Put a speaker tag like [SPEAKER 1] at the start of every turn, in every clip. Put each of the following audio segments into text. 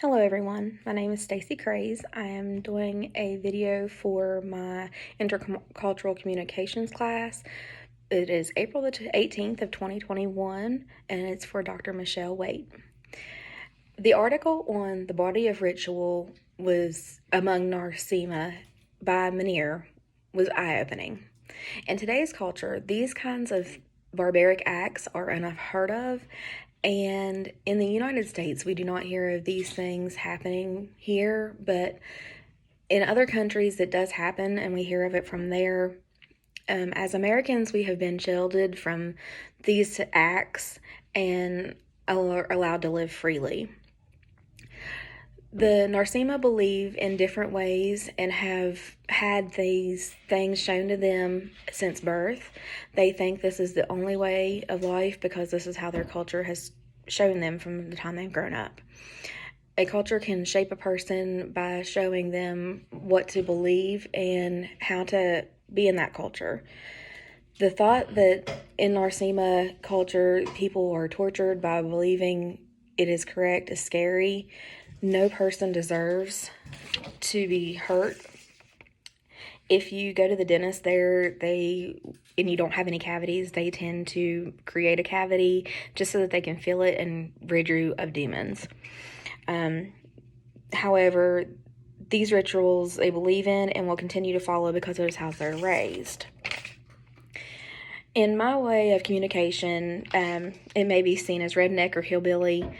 [SPEAKER 1] Hello everyone, my name is Stacy Craze. I am doing a video for my intercultural communications class. It is April the 18th of 2021 and it's for Dr. Michelle Waite. The article on the body of ritual was among Nacirema by Nacirema was eye-opening. In today's culture, these kinds of barbaric acts are unheard of, and in the United States, we do not hear of these things happening here, but in other countries it does happen, and we hear of it from there. As Americans, we have been shielded from these acts and are allowed to live freely. The Nacirema believe in different ways and have had these things shown to them since birth. They think this is the only way of life because this is how their culture has shown them from the time they've grown up. A culture can shape a person by showing them what to believe and how to be in that culture. The thought that in Nacirema culture people are tortured by believing it is correct is scary. No person deserves to be hurt. If you go to the dentist there, and you don't have any cavities, they tend to create a cavity just so that they can feel it and rid you of demons. However, these rituals they believe in and will continue to follow because it is how they're raised. In my way of communication, it may be seen as redneck or hillbilly.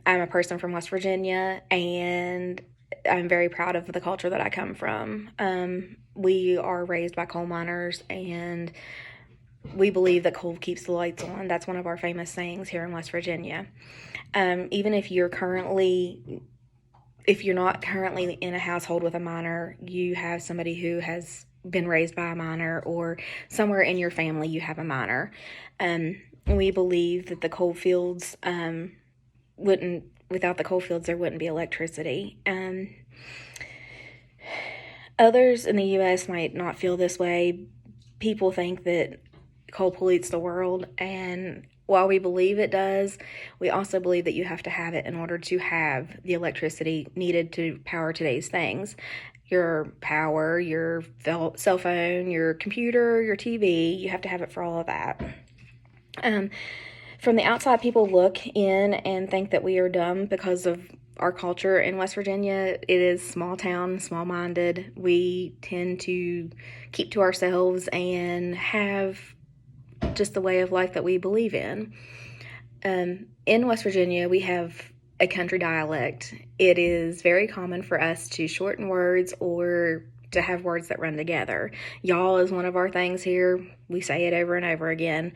[SPEAKER 1] I'm a person from West Virginia, and I'm very proud of the culture that I come from. We are raised by coal miners, and we believe that coal keeps the lights on. That's one of our famous sayings here in West Virginia. Even if you're not currently in a household with a miner, you have somebody who has been raised by a miner, or somewhere in your family you have a miner. We believe that the coal fields without the coal fields there wouldn't be electricity. Others in the U.S. might not feel this way. People think that coal pollutes the world, and while we believe it does, we also believe that you have to have it in order to have the electricity needed to power today's things. Your power, your cell phone, your computer, your TV, you have to have it for all of that. From the outside, people look in and think that we are dumb because of our culture in West Virginia. It is small town, small-minded. We tend to keep to ourselves and have just the way of life that we believe in. In West Virginia, we have a country dialect. It is very common for us to shorten words or to have words that run together. Y'all is one of our things here. We say it over and over again.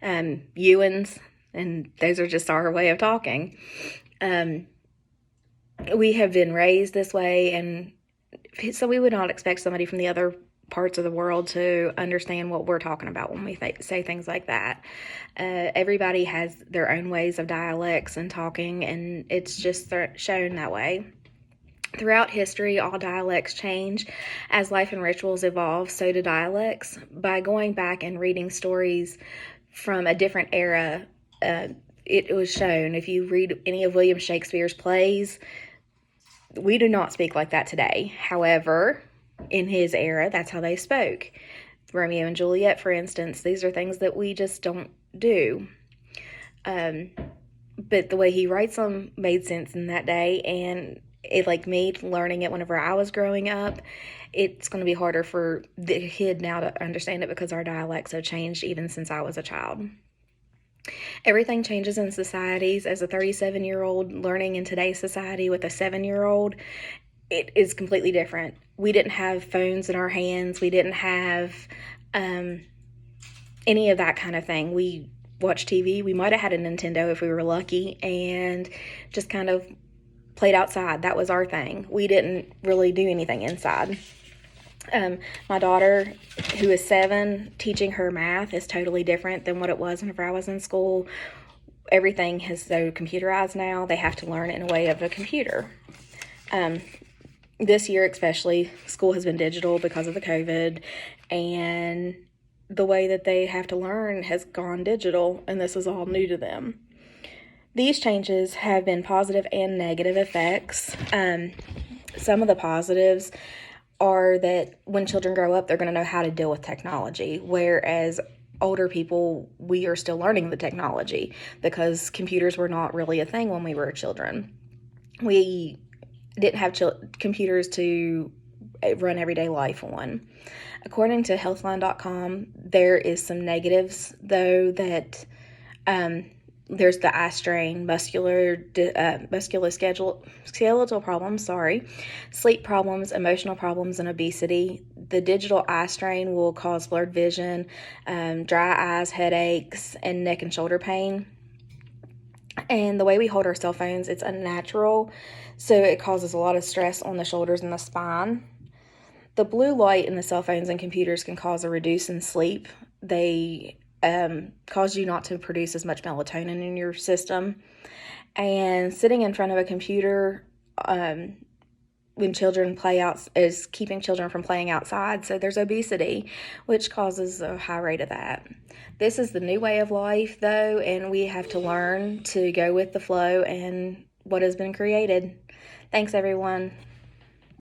[SPEAKER 1] You'ins, and those are just our way of talking. We have been raised this way, and so we would not expect somebody from the other parts of the world to understand what we're talking about when we say things like that. Everybody has their own ways of dialects and talking, and it's just shown that way. Throughout history, all dialects change. As life and rituals evolve, so do dialects. By going back and reading stories from a different era, it was shown. If you read any of William Shakespeare's plays, we do not speak like that today. However, in his era, that's how they spoke. Romeo and Juliet, for instance, these are things that we just don't do. But the way he writes them made sense in that day, and it, like me learning it whenever I was growing up, it's going to be harder for the kid now to understand it because our dialects have changed even since I was a child. Everything changes in societies. As a 37-year-old learning in today's society with a 7-year-old, it is completely different. We didn't have phones in our hands. We didn't have any of that kind of thing. We watched TV. We might have had a Nintendo if we were lucky, and just kind of played outside. That was our thing. We didn't really do anything inside. My daughter, who is 7, teaching her math is totally different than what it was whenever I was in school. Everything is so computerized now. They have to learn it in a way of a computer. This year especially, school has been digital because of the COVID, and the way that they have to learn has gone digital, and this is all new to them. These changes have been positive and negative effects. Some of the positives are that when children grow up, they're going to know how to deal with technology, whereas older people, we are still learning the technology because computers were not really a thing when we were children. We didn't have computers to run everyday life on. According to healthline.com, there is some negatives, though, that there's the eye strain, musculoskeletal problems, sleep problems, emotional problems, and obesity. The digital eye strain will cause blurred vision, dry eyes, headaches, and neck and shoulder pain. And the way we hold our cell phones, it's unnatural, so it causes a lot of stress on the shoulders and the spine. The blue light in the cell phones and computers can cause a reduce in sleep. They cause you not to produce as much melatonin in your system. And sitting in front of a computer when children play out is keeping children from playing outside. So there's obesity, which causes a high rate of that. This is the new way of life, though, and we have to learn to go with the flow and what has been created. Thanks, everyone.